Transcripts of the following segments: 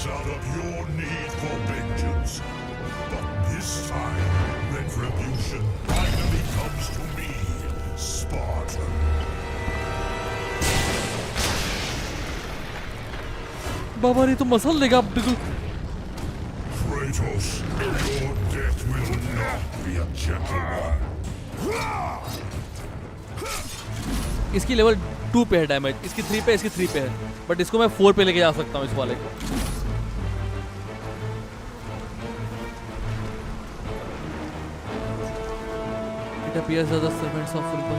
out of your need for vengeance. But this time, retribution finally comes to me, Spartan. बाबा ने तो muscle देगा बिल्कुल. Kratos, your death will not be a gentle one. इसकी level 2 पे है damage, इसकी 3 पे, इसकी 3 पे है, बट इसको मैं 4 पे लेके जा सकता हूँ इस वाले को. It appears that the servants of Fulpa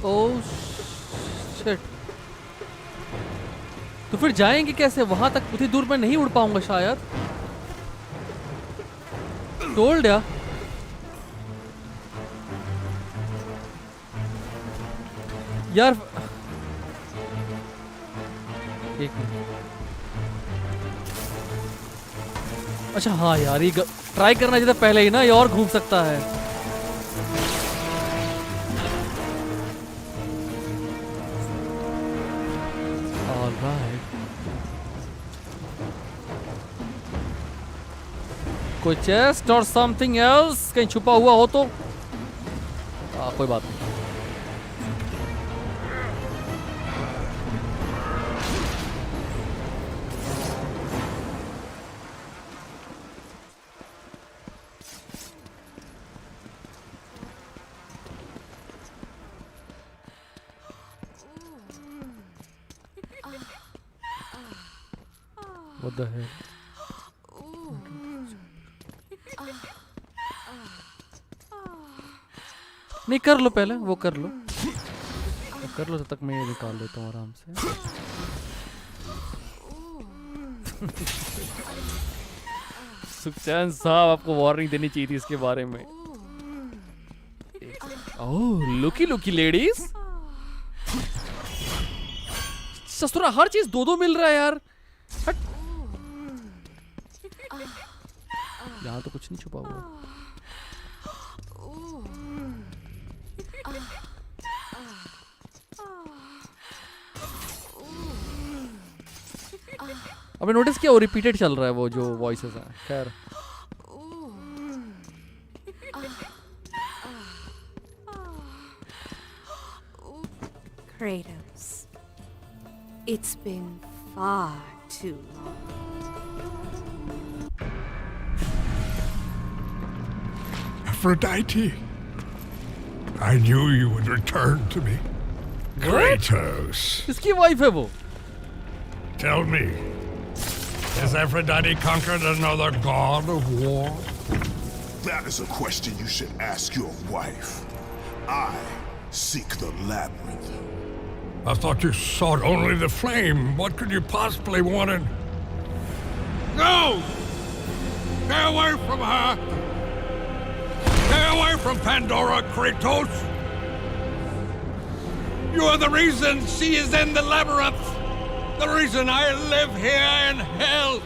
oh shit. तो फिर जाएंगे कैसे वहां तक? उतनी दूर मैं नहीं उड़ पाऊंगा शायद. टोल्ड या यार. एक मिनट. अच्छा हाँ यार, ये ट्राई करना चाहिए था पहले ही ना, ये और घूम सकता है. कोई चेस्ट और समथिंग एल्स कहीं छुपा हुआ हो तो कोई बात नहीं. What the hell? नहीं कर लो पहले, वो कर लो, कर लो, तब तक मैं ये निकाल देता हूँ आराम से. सुखचैन साहब, आपको वार्निंग देनी चाहिए थी इसके बारे में. ओह लुकी लुकी लेडीज. ससुरा हर चीज 2-2 मिल रहा है यार. हट. यहाँ तो कुछ नहीं छुपा हुआ. अबे नोटिस किया वो रिपीटेड चल रहा है वो जो वॉइसेस हैं. खैर Kratos, it's been far too long. Aphrodite, I knew you would return to me. Kratos. किसकी वाइफ है वो? Tell me, has Aphrodite conquered another god of war? That is a question you should ask your wife. I seek the labyrinth. I thought you sought only the flame. What could you possibly wanted? No! Stay away from her! Stay away from Pandora, Kratos! You are the reason she is in the labyrinth! The reason I live here in hell!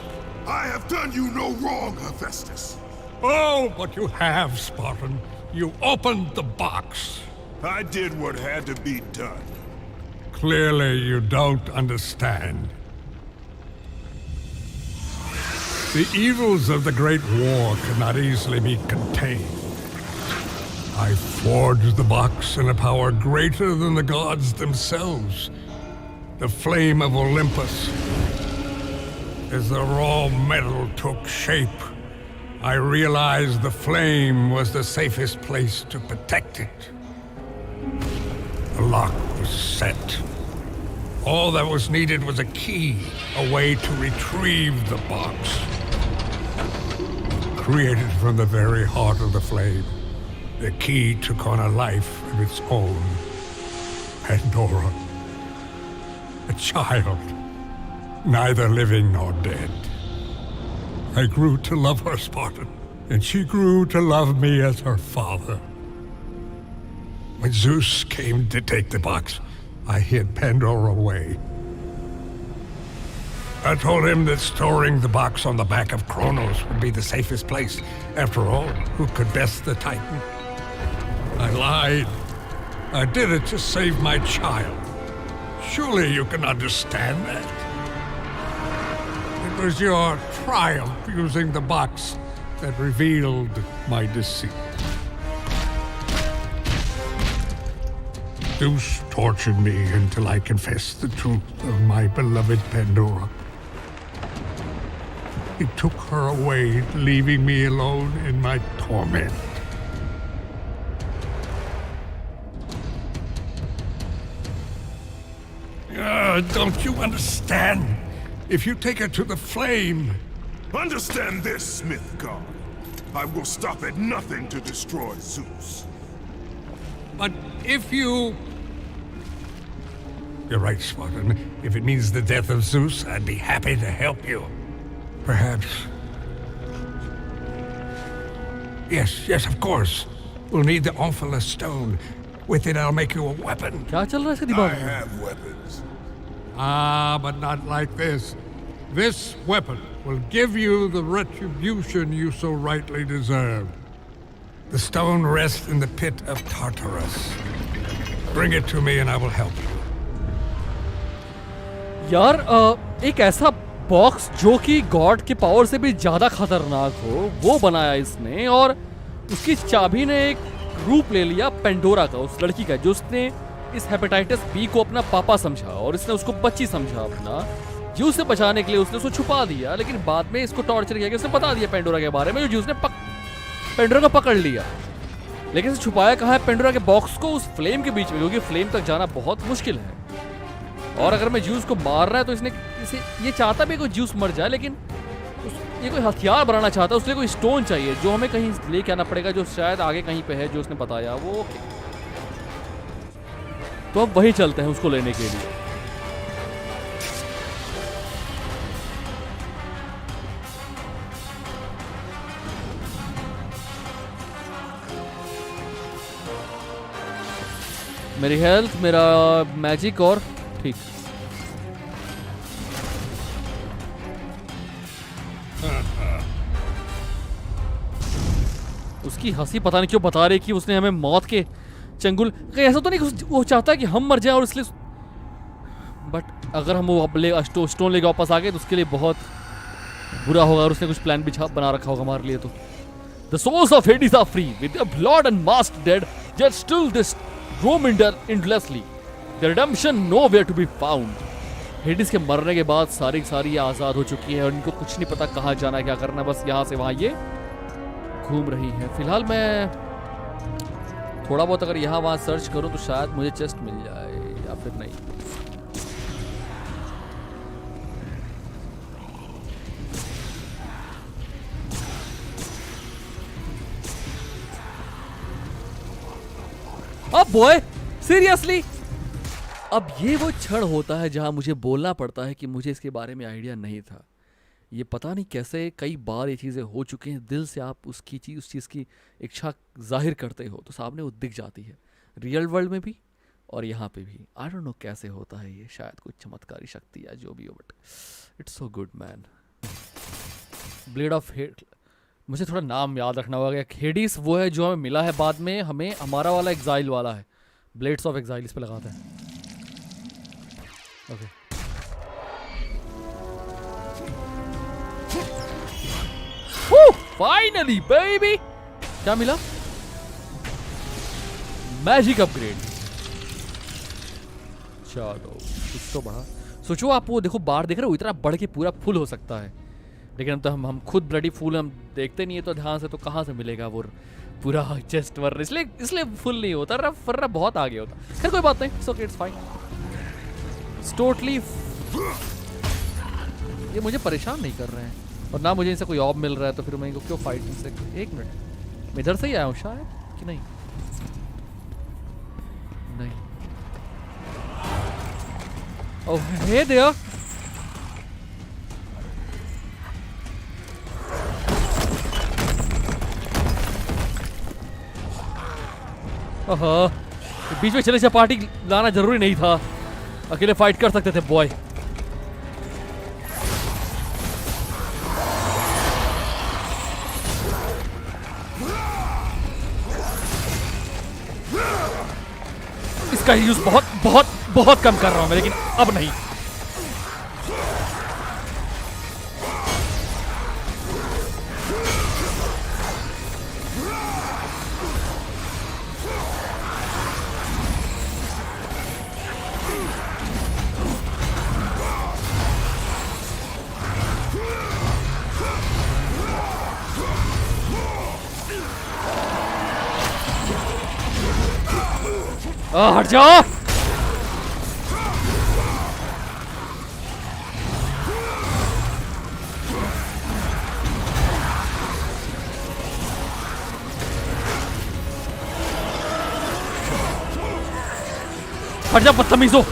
I have done you no wrong, Hephaestus. Oh, but you have, Spartan. You opened the box. I did what had to be done. Clearly, you don't understand. The evils of the Great War cannot easily be contained. I forged the box in a power greater than the gods themselves. the flame of Olympus. As the raw metal took shape, I realized the flame was the safest place to protect it. The lock was set. All that was needed was a key, a way to retrieve the box. Created from the very heart of the flame, the key took on a life of its own. Pandora. A child, neither living nor dead. I grew to love her, Spartan, and she grew to love me as her father. When Zeus came to take the box, I hid Pandora away. I told him that storing the box on the back of Kronos would be the safest place. After all, who could best the Titan? I lied. I did it to save my child. Surely you can understand that. It was your triumph using the box that revealed my deceit. Zeus tortured me until I confessed the truth of my beloved Pandora. He took her away, leaving me alone in my torment. Don't you understand? If you take her to the flame... Understand this, Smith God. I will stop at nothing to destroy Zeus. But if you... You're right, Spartan. If it means the death of Zeus, I'd be happy to help you. Perhaps. Yes, of course. We'll need the Omphalos stone. With it, I'll make you a weapon. क्या चल रहा है इसके I दिमाग में? have weapons. But not like this. This weapon will give you the retribution you so rightly deserve. The stone rests in the pit of Tartarus. Bring it to me and I will help you. यार एक ऐसा box जो कि God के power से भी ज्यादा खतरनाक हो, वो बनाया इसने, और उसकी चाबी ने एक रूप ले लिया पेंडोरा का, उस लड़की का, जो उसने इस हेपेटाइटिस बी को अपना पापा समझा और इसने उसको बच्ची समझा अपना। ज्यूस से बचाने के लिए उसने उसको छुपा दिया, लेकिन बाद में इसको टॉर्चर किया कि उसने बता दिया पेंडोरा के बारे में, जो ज्यूस ने पेंडोरा को पकड़ लिया। लेकिन इसे छुपाया कहाँ है? पेंडोरा के बॉक्स को उस फ्लेम के बीच में, क्योंकि फ्लेम तक जाना बहुत मुश्किल है। और अगर मैं ज्यूस को मार रहा है तो इसने इसे ये चाहता भी कोई ज्यूस मर जाए, लेकिन ये कोई हथियार बनाना चाहता है, उसके लिए कोई स्टोन चाहिए जो हमें कहीं लेके आना पड़ेगा, जो शायद आगे कहीं पे है, जो उसने बताया वो। तो अब वहीं चलते हैं उसको लेने के लिए। मेरी हेल्थ, मेरा मैजिक, और ठीक। उसकी हंसी पता नहीं क्यों बता रही कि उसने हमें मौत के चंगुल, कहीं ऐसा तो नहीं वो चाहता है कि हम मर जाएं और इसलिए, बट अगर हम वो स्टोन लेके वापस आ गए तो उसके लिए बहुत बुरा होगा, और उसने कुछ प्लान भी बना रखा होगा हमारे लिए। तो The souls of Hades are free, with their blood and masked dead, yet still this roam endlessly. The redemption nowhere to be found. हेडिस के मरने के बाद सारी आज़ाद हो चुकी है और इनको कुछ नहीं पता कहाँ जाना है, क्या करना, बस यहाँ से वहाँ ये घूम रही है। फिलहाल मैं थोड़ा बहुत अगर यहाँ वहाँ सर्च करूँ तो शायद मुझे चेस्ट मिल जाए, या फिर नहीं। अब बॉय सीरियसली, अब ये वो क्षण होता है जहां मुझे बोलना पड़ता है कि मुझे इसके बारे में आइडिया नहीं था। ये पता नहीं कैसे कई बार ये चीज़ें हो चुकी हैं, दिल से आप उस चीज़ की इच्छा जाहिर करते हो तो सामने वो दिख जाती है, रियल वर्ल्ड में भी और यहाँ पे भी। आई डोंट नो कैसे होता है ये, शायद कुछ चमत्कारी शक्ति या जो भी हो, but it's so good man. Blade of head, मुझे थोड़ा नाम याद रखना होगा। हेडिस वो है जो हमें मिला है बाद में, हमें हमारा वाला एग्जाइल वाला है, ब्लेड्स ऑफ एग्जाइल इस पे लगाते हैं। ओके फाइनली बेबी, क्या मिला? Magic upgrade. चलो कुछ तो बढ़ा। सोचो आप वो देखो बार देख रहे हो, इतना बढ़ के पूरा फुल हो सकता है, लेकिन तो हम खुद ब्लडी फुल हम देखते नहीं है तो ध्यान से, तो कहाँ से मिलेगा वो पूरा चेस्ट वर, इसलिए फुल नहीं होता, रफ बहुत आगे होता। खैर कोई बात नहीं, सो इट्स फाइन। टोटली ये मुझे परेशान नहीं कर रहे हैं और ना मुझे इनसे कोई ऑब मिल रहा है, तो फिर मैं इनको क्यों फाइट इनसे। एक मिनट, मैं इधर से ही आया हूँ शायद कि नहीं? नहीं। ओह हे देयर, ओह बीच में चले से पार्टी लाना जरूरी नहीं था, अकेले फाइट कर सकते थे बॉय। इसका यूज बहुत बहुत बहुत कम कर रहा हूं मैं, लेकिन अब नहीं। हट जाओ। हट जा बदतमीजो।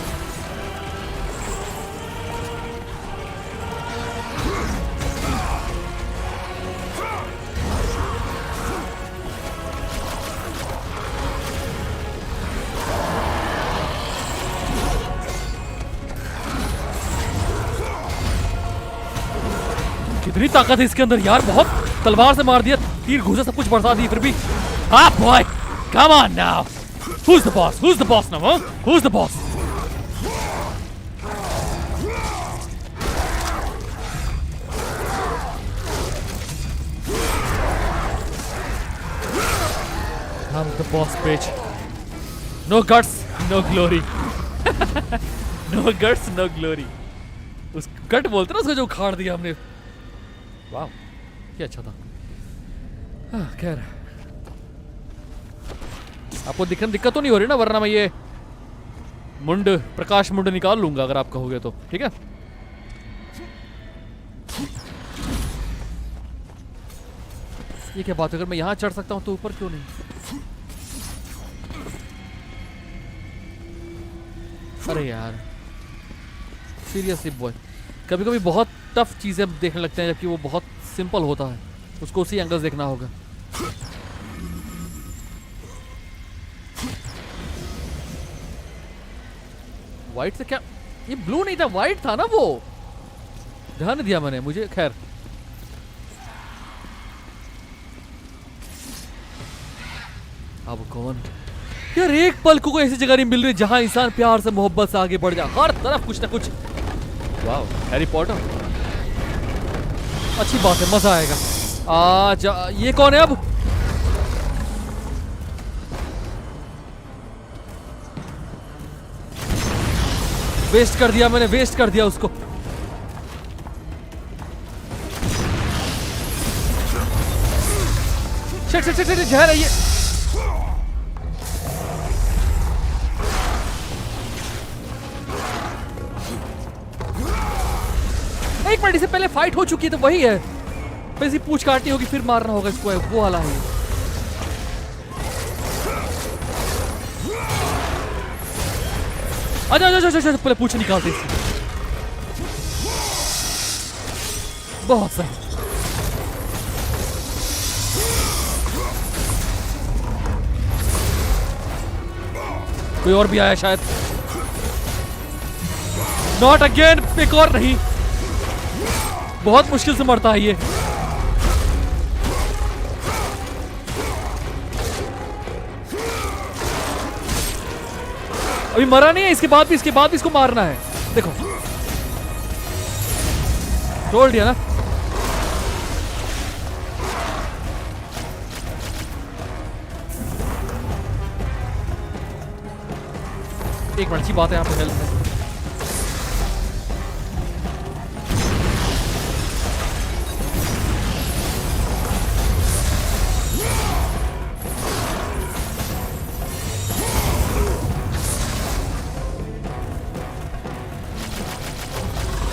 कितनी ताकत है इसके अंदर यार, बहुत तलवार से मार दिया, तीर घुसे सब कुछ बरसा दी, फिर भी हाँ boy, come on now, who's the boss now, huh? Who's the boss? I'm the boss bitch. No guts, no glory. No guts, no glory. उस गट बोलते ना उसको जो उखाड़ दिया हमने। वाह क्या अच्छा था। खैर आपको दिक्कत तो नहीं हो रही ना, वरना मैं ये प्रकाश मुंड निकाल लूंगा अगर आप कहोगे तो, ठीक है। ये क्या बात है, अगर मैं यहां चढ़ सकता हूं तो ऊपर क्यों नहीं? अरे यार सीरियसली बॉय, कभी कभी बहुत टफ चीजें देखने लगते हैं जबकि वो बहुत सिंपल होता है, उसको उसी एंगल से देखना होगा। व्हाइट से क्या, ये ब्लू नहीं था व्हाइट था ना, वो ध्यान नहीं दिया मैंने, मुझे खैर। अब कौन यार, एक पल को ऐसी जगह नहीं मिल रही जहां इंसान प्यार से मोहब्बत से आगे बढ़ जाए, हर तरफ कुछ ना कुछ। वाह हैरी पॉटर, अच्छी बात है, मजा आएगा। ये कौन है अब? वेस्ट कर दिया मैंने, वेस्ट कर दिया उसको। शिट शिट शिट शिट, जहर है ये। एक मिनट, इससे पहले फाइट हो चुकी है तो वही है, फिर पूछ काटनी होगी फिर मारना होगा इसको, वो वाला है। अच्छा पहले पूछ निकालते इसकी। बहुत सही। कोई और भी आया शायद, नॉट अगेन, एक और नहीं, बहुत मुश्किल से मरता है ये। अभी मरा नहीं है, इसके बाद भी इसको मारना है। देखो तोड़ दिया ना। एक बड़ी अच्छी बात है यहाँ पे हेल्थ है।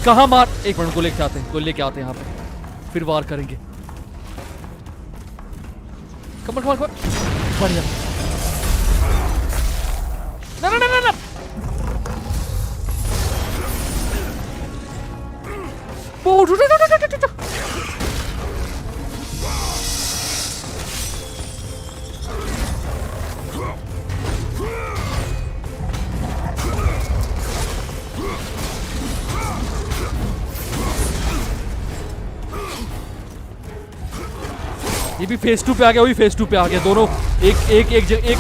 कहाँ मार, एक मिनट को लेके आते हैं, यहाँ पे फिर वार करेंगे। कमर कमर कमर, बढ़िया। ना ना ना ना ना, ये भी फेस 2 पे आ गया, वो भी फेस 2 पे आ गया। दोनों एक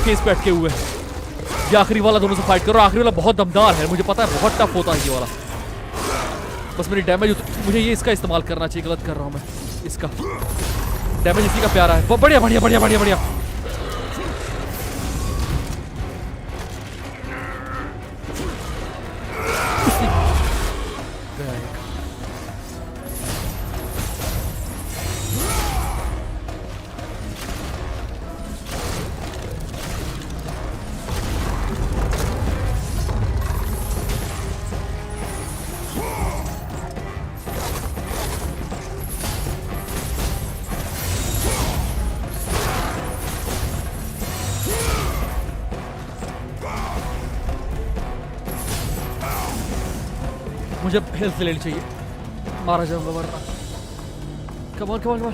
फेस पे अटके हुए हैं। ये आखिरी वाला दोनों से फाइट करो। आखिरी वाला बहुत दमदार है, मुझे पता है बहुत टफ होता है ये वाला। बस मेरी डैमेज, मुझे ये इसका इस्तेमाल करना चाहिए, गलत कर रहा हूँ मैं। इसका डैमेज इसी का प्यारा है। बढ़िया बढ़िया बढ़िया बढ़िया बढ़िया। मुझे हेल्थ लेनी चाहिए, मारा जाऊंगा वरना। Come on come on come on.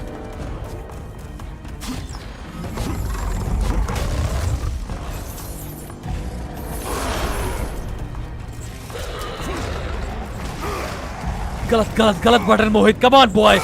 गलत गलत गलत button Mohit, come on boy.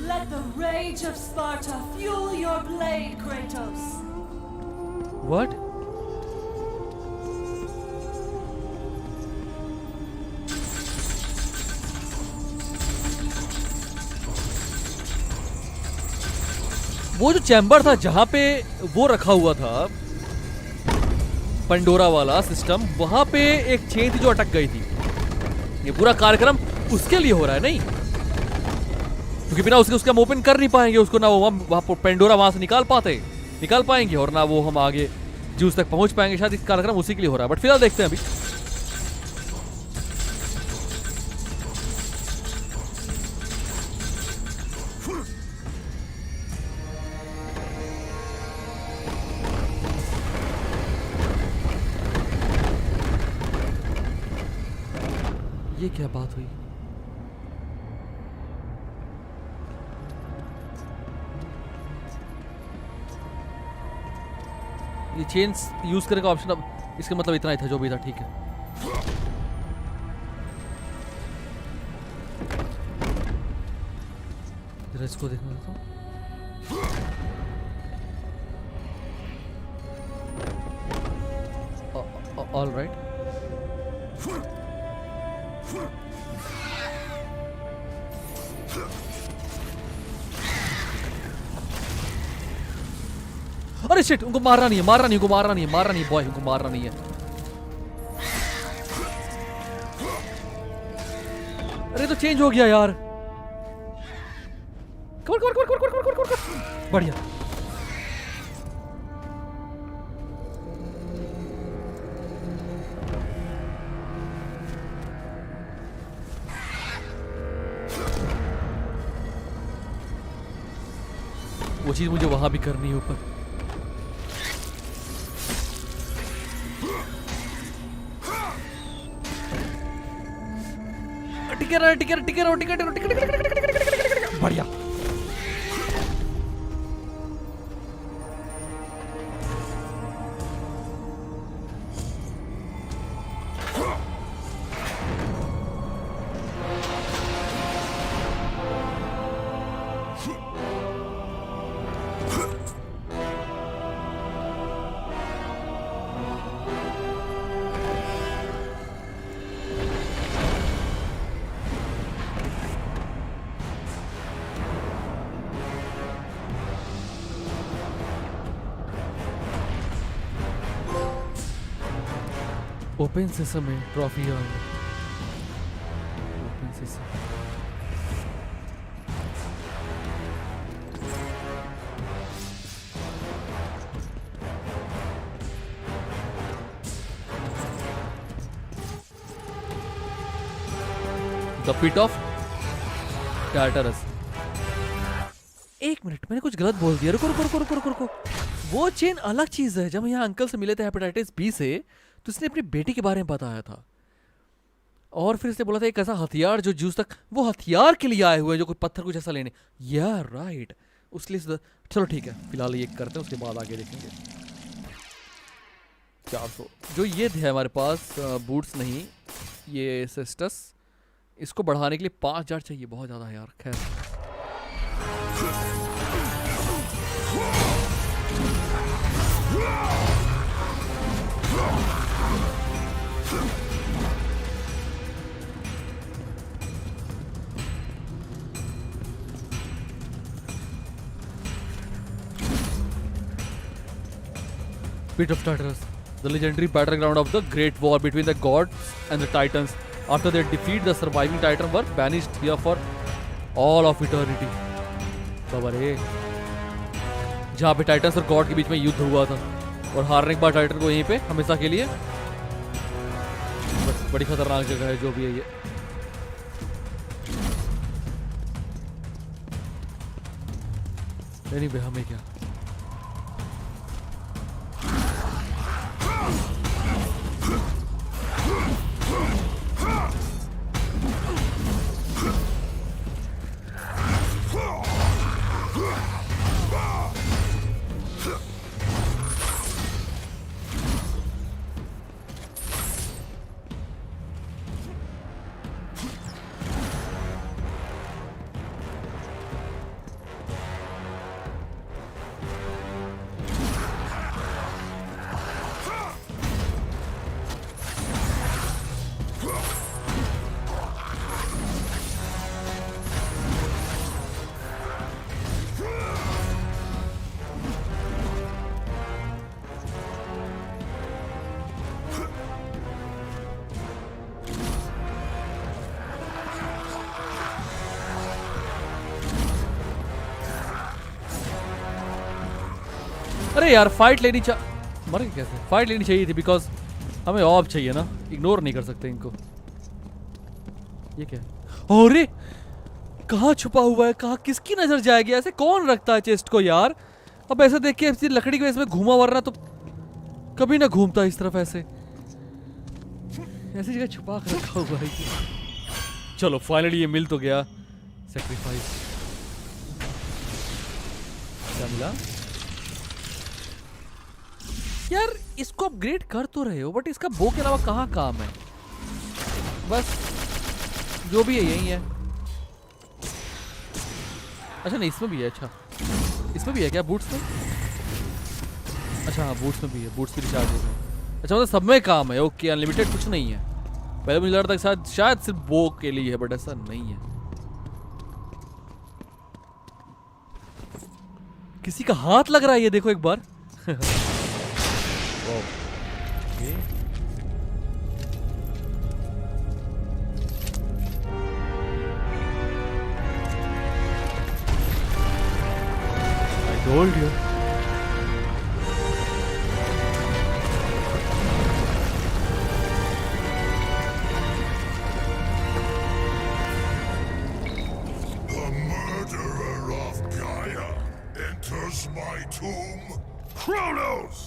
Let the rage of Sparta fuel your blade, Kratos. What? वो जो चैम्बर था जहां पे वो रखा हुआ था पंडोरा वाला सिस्टम, वहां पे एक चेन थी जो अटक गई थी। ये पूरा कार्यक्रम उसके लिए हो रहा है नहीं, क्योंकि बिना उसके हम ओपन कर नहीं पाएंगे उसको, ना वो वहां पेंडोरा वहां से निकाल पाएंगे, और ना वो हम आगे जूस तक पहुंच पाएंगे। शायद इस कार्यक्रम उसी के लिए हो रहा है, बट फिलहाल देखते हैं अभी। ये क्या बात हुई? ये चेन्स यूज करने का ऑप्शन, अब इसका मतलब इतना ही था जो भी था, ठीक है। जरा इसको देखने लगता हूँ। ऑल राइट, अरे शिट, उनको मारना नहीं है बॉय, उनको मारना नहीं है। अरे तो चेंज हो गया यार। कवर बढ़िया। वो चीज मुझे वहां भी करनी है ऊपर। बढ़िया। ओपन सिस्टम में ट्रॉफी है। Open system. The pit of Tartarus. एक मिनट, मैंने कुछ गलत बोल दिया। रुको रुको रुको रुको रुको रुको। वो चेन अलग चीज है। जब यहाँ अंकल से मिले थे हेपेटाइटिस बी से, तो उसने अपनी बेटी के बारे में बताया था, और फिर इसने बोला था एक ऐसा हथियार जो जूस तक, वो हथियार के लिए आए हुए हैं जो कोई पत्थर कुछ ऐसा लेने। या राइट, उसके लिए चलो ठीक है, फिलहाल ये करते हैं, उसके बाद आगे देखेंगे। 400 जो ये थे हमारे पास, बूट्स नहीं, ये सिस्टस। इसको बढ़ाने के लिए 5000 चाहिए, बहुत ज़्यादा है यार। खैर Pit of Tartarus, the legendary battleground of the Great War between the gods and the Titans. After their defeat, the surviving Titan were banished here for all of eternity. खबर है, जहाँ पे टाइटन्स और गॉड के बीच में युद्ध हुआ था, और हारने के बाद टाइटन को यहीं पे हमेशा के लिए। बस बड़ी खतरनाक जगह है जो भी है ये। Anyway, हमें क्या, अरे यार फाइट लेनी मर गए कैसे? फाइट लेनी चाहिए थी, बिकॉज हमें ऑब चाहिए ना, इग्नोर नहीं कर सकते इनको। ये क्या है? अरे कहाँ छुपा हुआ है? कहाँ, किसकी नजर जाएगी? ऐसे कौन रखता है चेस्ट को यार? अब ऐसे देख के ऐसी लकड़ी के इसमें घूमा, वरना तो कभी ना घूमता इस तरफ। ऐसे ऐसी जगह छुपा कर रखा हुआ है। चलो फाइनली ये मिल तो गया। सैक्रिफाइस क्या मिला यार? इसको अपग्रेड कर तो रहे हो, बट इसका बो के अलावा कहाँ काम है? बस जो भी है यही है। अच्छा नहीं, इसमें भी है। अच्छा इसमें भी है क्या? बूट्स में? अच्छा हाँ, बूट्स में भी है। बूट्स की रिचार्ज है। अच्छा मतलब सब में काम है। ओके, अनलिमिटेड कुछ नहीं है। पहले मुझे लग रहा था शायद सिर्फ बो के लिए है, बट ऐसा नहीं है। किसी का हाथ लग रहा है, ये देखो एक बार। Okay. I told you. The murderer of Gaia enters my tomb. Kronos!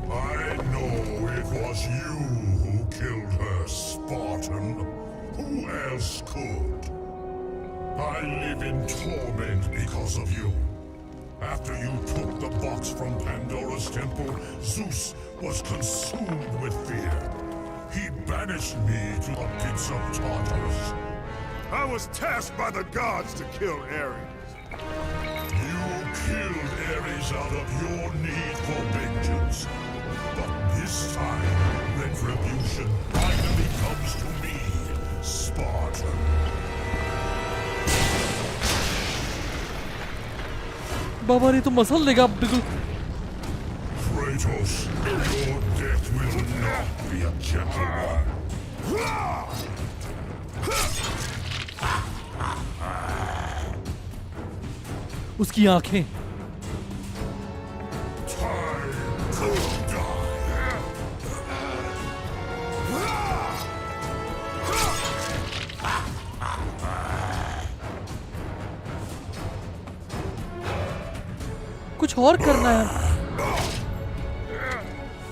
I know it was you who killed her, Spartan. Who else could? I live in torment because of you. After you took the box from Pandora's temple, Zeus was consumed with fear. He banished me to the pits of Tartarus. I was tasked by the gods to kill Ares. You killed Ares out of your need for vengeance. But this time, retribution finally comes to me, Spartan. बाबा ये तो muscle देगा बिल्कुल। Pray Kratos, your death will not be a gentle one. उसकी आंखें Time to die. कुछ और करना है,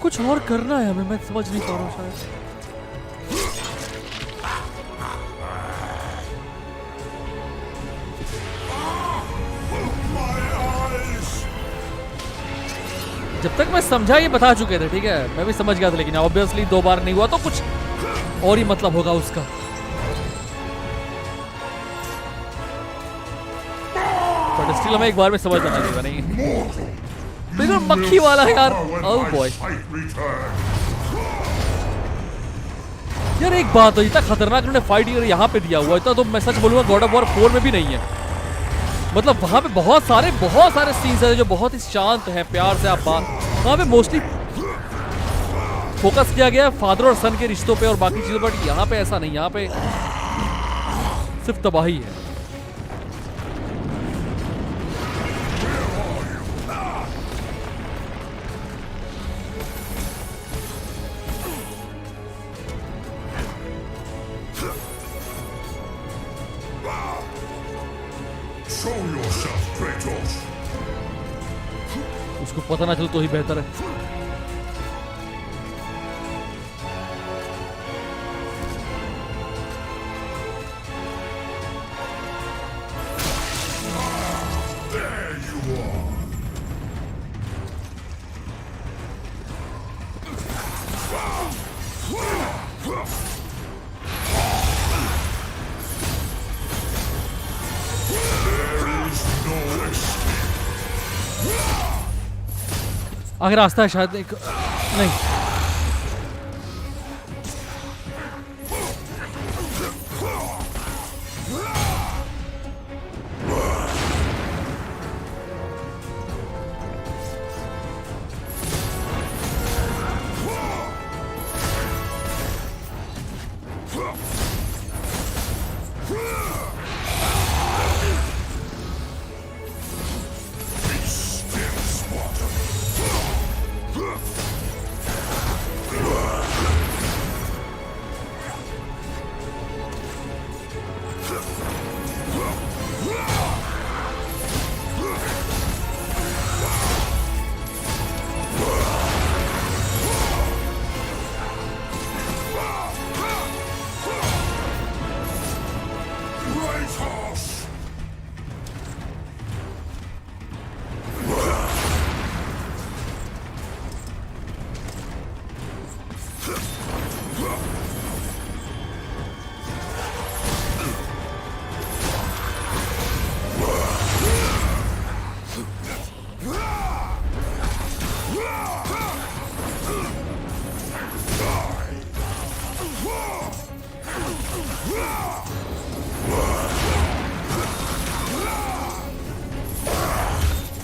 कुछ और करना है हमें, मैं समझ नहीं पा रहा हूँ शायद। जब तक मैं समझा ये बता चुके थे, ठीक है, मैं भी समझ गया था, लेकिन ऑब्वियसली 2 बार नहीं हुआ तो कुछ और ही मतलब होगा उसका। बट स्टिल हमें एक बार में समझ आना चाहिए नहीं। बिल्कुल मक्खी वाला है यार। ओह बॉय यार, एक बात हो, इतना खतरनाक उन्होंने फाइट यहाँ पे दिया हुआ, इतना तो मैं सच बोलूंगा गॉड ऑफ वॉर 4 में भी नहीं है। मतलब वहां पे बहुत सारे सीन्स हैं जो बहुत ही शांत हैं, प्यार से आप बात, वहां पे मोस्टली फोकस किया गया है फादर और सन के रिश्तों पे और बाकी चीजों पर। यहाँ पे ऐसा नहीं, यहाँ पे सिर्फ तबाही है। Show yourself, Kratos. उसको पता ना चले तो ही बेहतर है। There you are. आगे रास्ता है शायद, एक नहीं।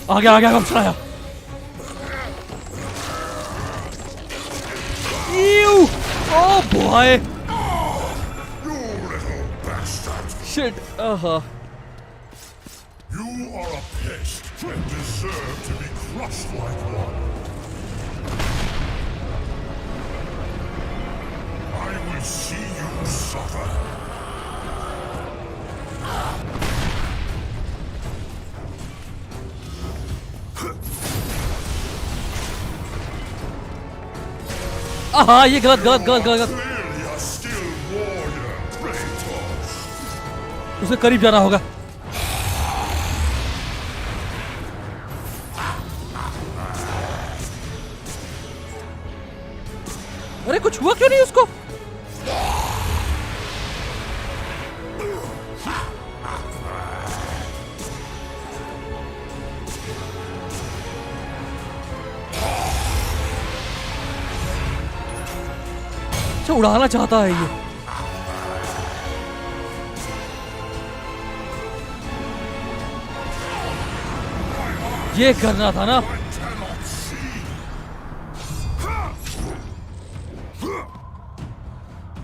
आ गया कब चलाया। Oh boy! You little bastard! Shit! You are a pest and deserve to be crushed like one. I will see you suffer. ये गलत। Clearly a skilled warrior, Kratos. उसे करीब जाना होगा। अरे कुछ हुआ क्यों नहीं उसको? उड़ाना चाहता है ये। ये करना था ना।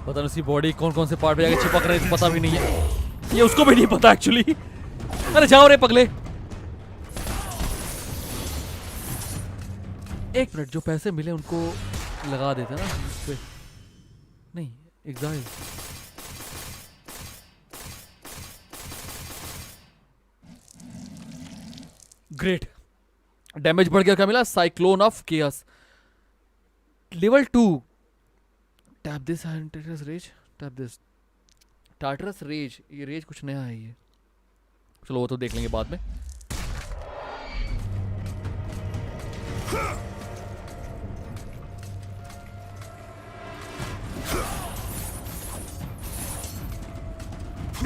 पता नहीं उसकी बॉडी कौन कौन से पार्ट पे जाके चिपक रहे पता भी नहीं है, ये उसको भी नहीं पता एक्चुअली। अरे जाओ रे पगले। एक मिनट, जो पैसे मिले उनको लगा देते ना उस पे। नहीं, एग्जाइल। ग्रेट, डैमेज बढ़ गया। क्या मिला? Cyclone of chaos, level 2। Tap this and Tartarus rage, tap this Tartarus rage. ये रेज कुछ नया है ये, चलो वो तो देख लेंगे बाद में।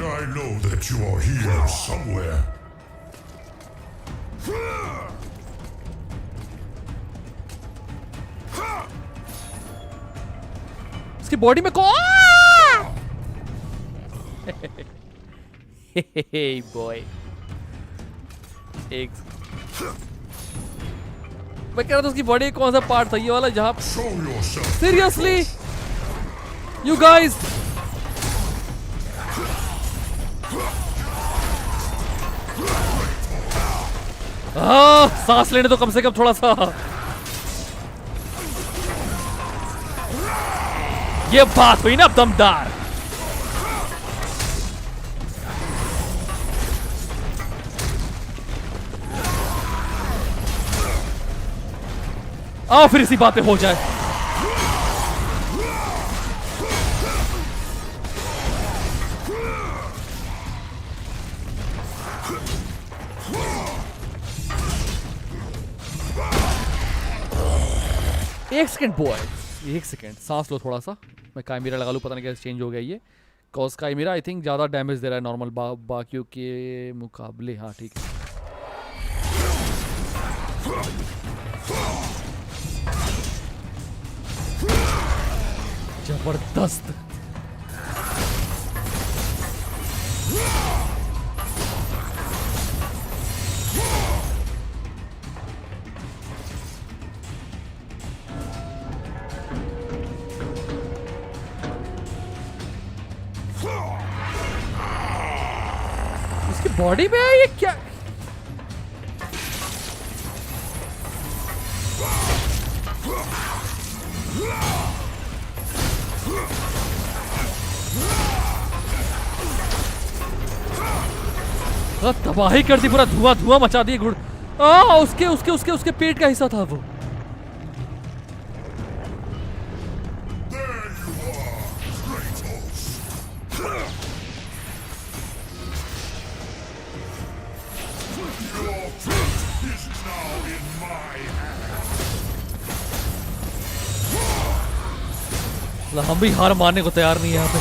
I know that you are here somewhere. इसकी बॉडी में कौन? बॉय, एक मैं कह रहा था उसकी बॉडी कौन सा पार्ट था ये वाला जहां? Show yourself. Seriously you guys, सांस लेने तो कम से कम थोड़ा सा। ये बात हुई ना दमदार। आओ फिर इसी बात पे हो जाए। एक सेकंड बॉय, एक सेकंड सांस लो थोड़ा सा। मैं काइमेरा लगा लूँ, पता नहीं कैसे चेंज हो गया ये। कॉज काइमेरा आई थिंक ज़्यादा डैमेज दे रहा है नॉर्मल बाकियों के मुकाबले। हाँ ठीक है। जबरदस्त। इसकी बॉडी में है ये क्या? तबाही कर दी, पूरा धुआं धुआं मचा दिए गुड़। उसके उसके उसके उसके पेट का हिस्सा था वो। हम भी हार मानने को तैयार नहीं है यहाँ पे।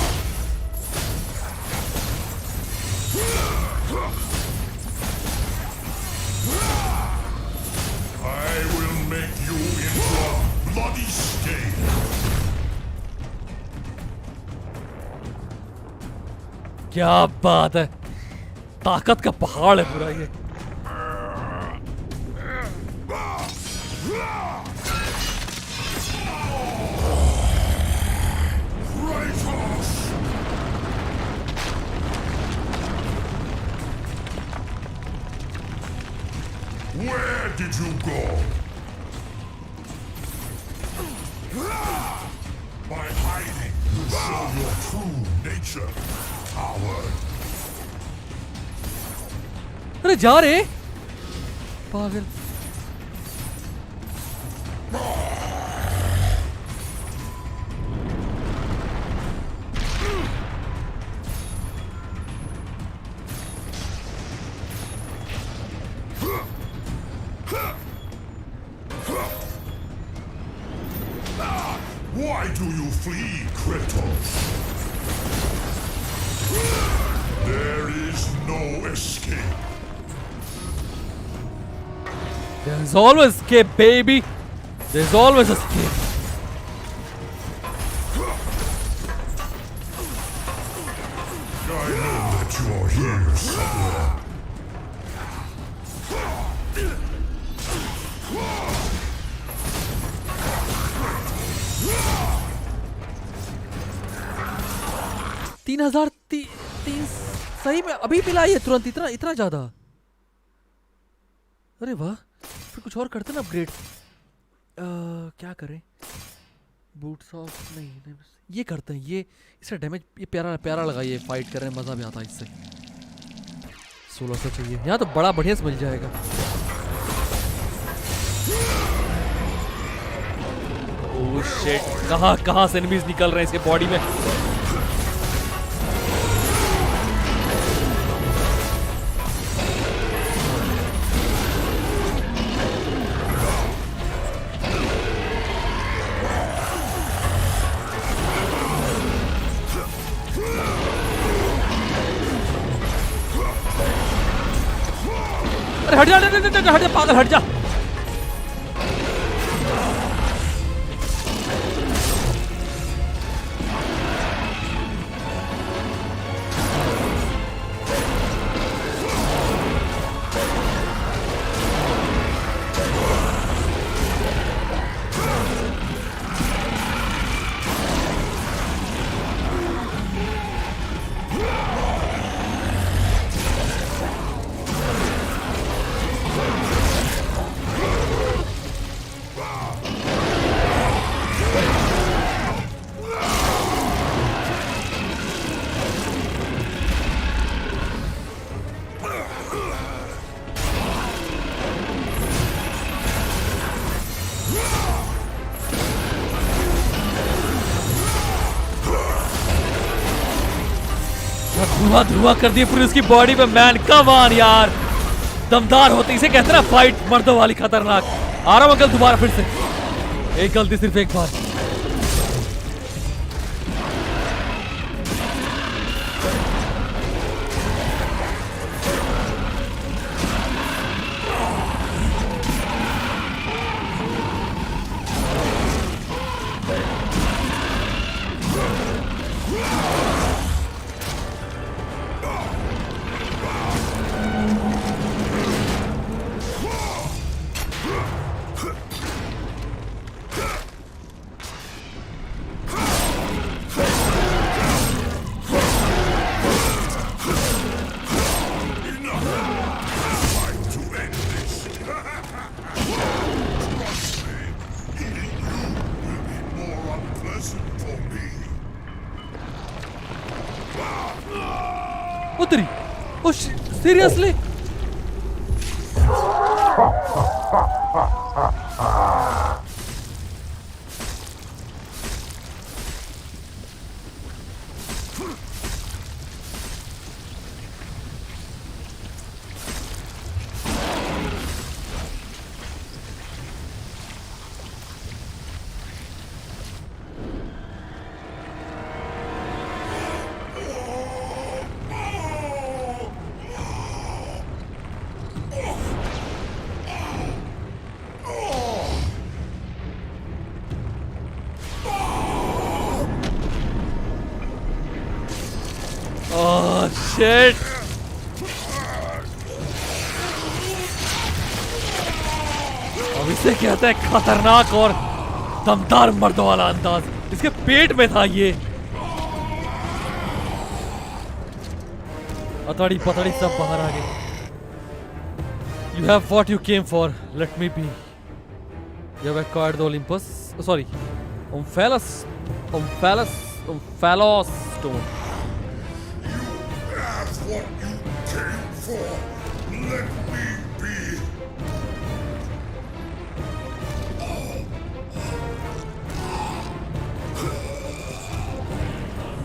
क्या बात है, ताकत का पहाड़ है पूरा ये। Where did you go? By hiding, you show your true nature, coward. अरे जा रे पागल। Why do you flee, Kratos? There is no escape. There's always escape, baby. There's always escape. I know that you are here somewhere. 3000 तीन सही में अभी मिला ये तुरंत, इतना इतना ज्यादा। अरे वाह, फिर कुछ और करते ना अपग्रेड। क्या करें, बूट्स ऑफ नहीं, ये करते हैं, ये इसका डैमेज ये प्यारा प्यारा लगा, ये फाइट कर रहे हैं, मजा भी आता है इससे। 1600 चाहिए, यहाँ तो बड़ा बढ़िया से मिल जाएगा। ओह शिट, कहाँ से एनिमीज निकल रहे हैं इसके बॉडी में। अरे हट जा, हट जा पागल, हट जा। धुआं धुआं कर दिए पूरी उसकी बॉडी पे। मैन कम ऑन यार, दमदार होते, इसे कहते ना फाइट मर्दों वाली खतरनाक। आ रहा हूं अंकल दोबारा फिर से, एक गलती सिर्फ एक बार। Utri! Oh, seriously? Oh shit! अब इसे कहते हैं खतरनाक और दमदार मर्दों वाला अंदाज। इसके पेट में था ये। अतड़ी पतड़ी सब बाहर आ गए। You have what you came for. Let me be. You have acquired the Olympus. Oh, sorry, Omphalos stone. That's what you came for. Let me be.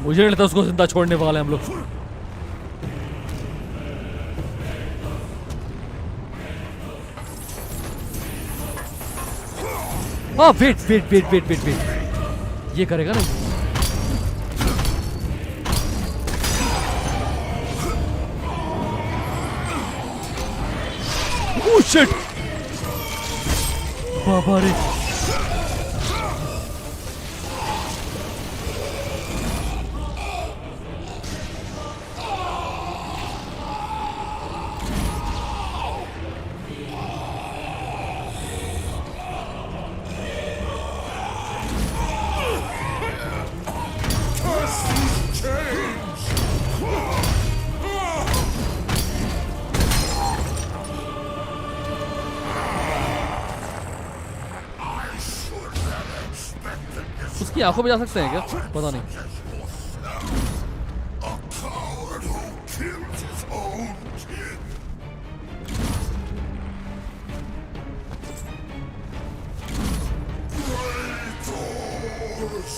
मुझे नहीं लगता उसको जिंदा छोड़ने वाले हम लोग। हाँ वेट, ये करेगा ना। Oh shit! बाबा रे। Change. उसकी आंखों में जा सकते हैं क्या? पता नहीं। A coward who killed his own kin. Kratos!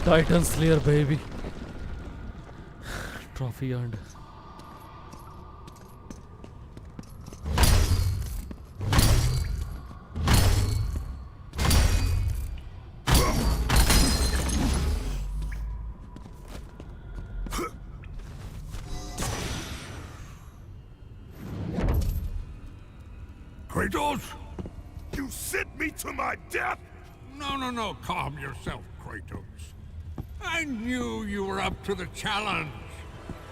Titan Slayer, baby. Trophy earned. Kratos? You sent me to my death? No, calm yourself, Kratos. I knew you were up to the challenge.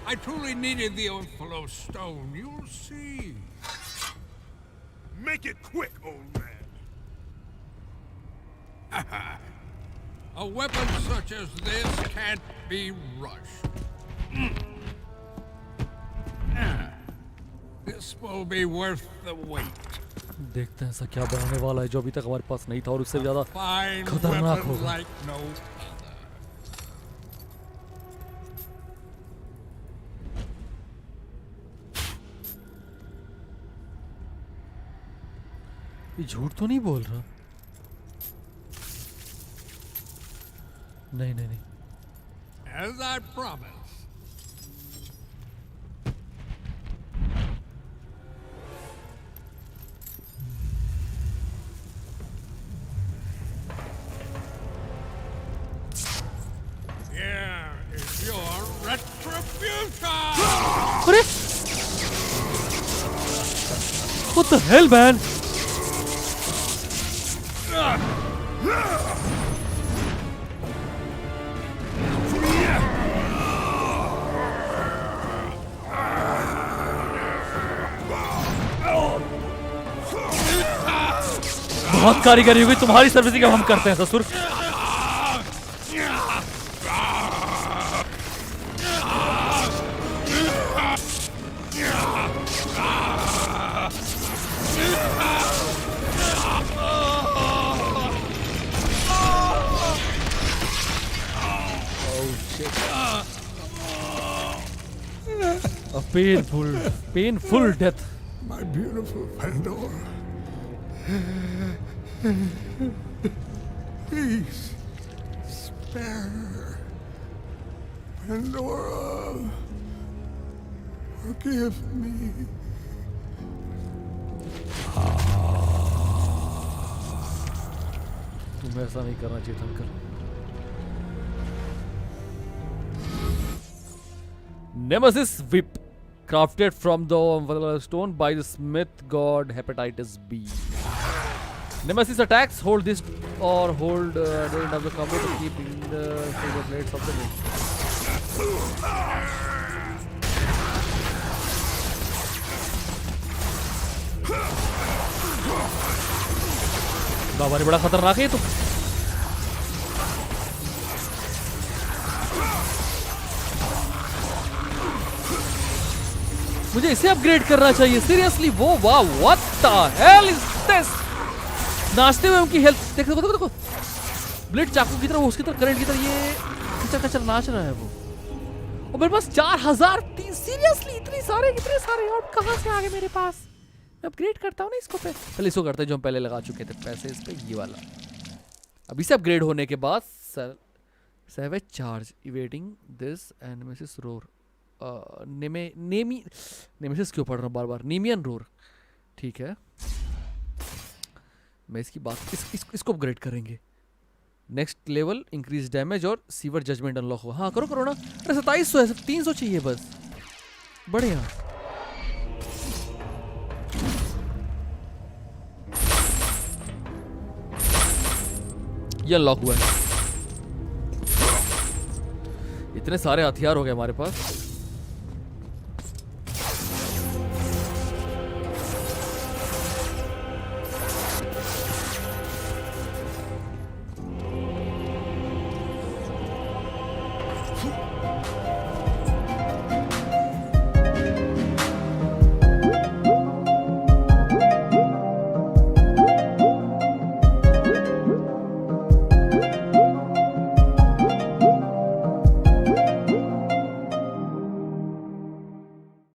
I truly needed the Ophalo stone, you'll see. Make it quick, old man. A weapon such as this can't be rushed. This will be worth the wait. देखते हैं ऐसा क्या बनाने वाला है जो अभी तक हमारे पास नहीं था और उससे ज्यादा Fine खतरनाक weapon होगा। like no other. ये झूठ तो नहीं बोल रहा? नहीं नहीं नहीं। As I promised. Here is your retribution! अरे! What the hell, man? बहुत कारीगरी होगी तुम्हारी सर्विसिंग अब हम करते हैं ससुर। A painful death. My beautiful Pandora. Please, spare her. Pandora, forgive me. तुम्हें ऐसा नहीं करना चाहिए uncle. Nemesis Whip, crafted from the stone by the smith god Hepatitis B. Nemesis attacks, hold this or hold the end of the combo to keep in the silver blades of the blade. बाबा बड़ा खतरनाक है ये तो। मुझे इसे upgrade करना चाहिए seriously. वो वाह, what the hell is this? नाचते हुए उनकी हेल्थ देखो देखो देखो, ब्लेड चाकू की तरह, उसकी तरह करंट की तरह ये कचर कचर नाच रहा है वो। और मेरे पास 4003, सीरियसली इतने सारे और कहां से आ गए मेरे पास? मैं अपग्रेड करता हूं ना इसको, पहले इसको करते हैं जो हम पहले लगा चुके थे पैसे इस पे, ये वाला। अभी से अपग्रेड होने के बाद savage charge evading this nemesis roar, nemesis क्यों पढ़ रहा हूँ बार बार, नेमियन रोर। ठीक है, मैं इसकी बात इसको अपग्रेड करेंगे। नेक्स्ट लेवल इंक्रीज डैमेज और सीवर जजमेंट अनलॉक हुआ। हाँ करो करो ना। अरे 2700 है, 300 चाहिए बस। बढ़िया। ये अनलॉक हुआ है। इतने सारे हथियार हो गए हमारे पास।